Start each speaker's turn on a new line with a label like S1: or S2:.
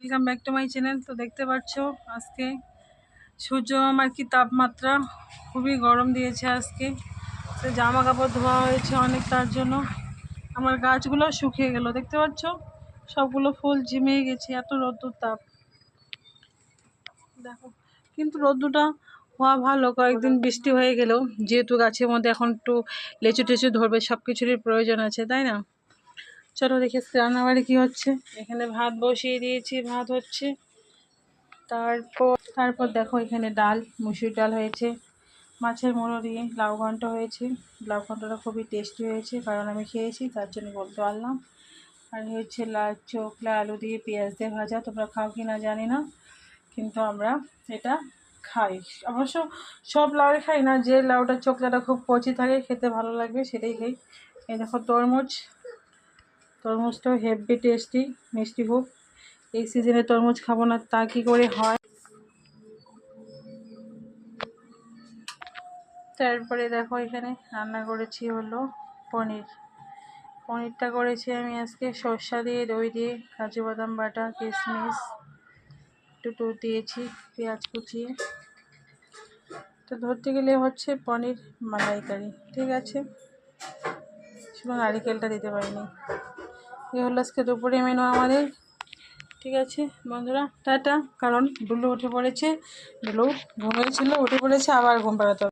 S1: Welcome back to my channel. তো দেখতে পাচ্ছ আজকে সূর্য আমার কি তাপমাত্রা, খুবই গরম দিয়েছে আজকে। তো জামা কাপড় ধোয়া হয়েছে অনেক, তার জন্য আমার গাছগুলো শুকিয়ে গেল। দেখতে পাচ্ছ সবগুলো ফুল ঝিমিয়ে গেছে, এত রোদ্দুর তাপ। দেখো, কিন্তু রোদ্দুরটা হওয়া ভালো, কয়েকদিন বৃষ্টি হয়ে গেলেও যেহেতু গাছের মধ্যে এখন একটু লেচু টেচু ধরবে, সব কিছুরই প্রয়োজন আছে, তাই না? চলো দেখে রান্নাবাড়ি কি হচ্ছে। এখানে ভাত বসিয়ে দিয়েছি, ভাত হচ্ছে। তারপর দেখো এখানে ডাল, মুসুর ডাল হয়েছে, মাছের মুড়ো দিয়ে লাউ ঘন্ট হয়েছে। লাউ ঘন্টটা খুবই টেস্টি হয়েছে, কারণ আমি খেয়েছি, তার জন্য বলতে পারলাম। আর হচ্ছে চোখলা আলু দিয়ে পেঁয়াজ দিয়ে ভাজা। তোমরা খাও কি না জানি না, কিন্তু আমরা এটা খাই। অবশ্য সব লাউই খাই না, যে লাউটা চোখলাটা খুব কচি থাকে, খেতে ভালো লাগবে সেটাই খাই। এই দেখো তরমুজটাও হেভি টেস্টি, মিষ্টি খুব। এই সিজনে তরমুজ খাবো না তা কি করে হয়। তারপরে দেখো এখানে রান্না করেছি হলো পনিরটা করেছি আমি আজকে সর্ষা দিয়ে, দই দিয়ে, কাজু বাদাম বাটা, কিশমিশ একটু দুধ দিয়েছি, পেঁয়াজ কুচিয়ে। তো ধরতে গেলে হচ্ছে পনির মালাইকারি, ঠিক আছে, শুধু নারিকেলটা দিতে পারিনি। এই হলো আজকে দুপুরে মেনু আমাদের। ঠিক আছে বন্ধুরা, টাটা। কারণ ডুলু উঠে পড়েছে, ডুলু ঘুমিয়েছিল, উঠে পড়েছে, আবার ঘুম পাড়াতে হবে।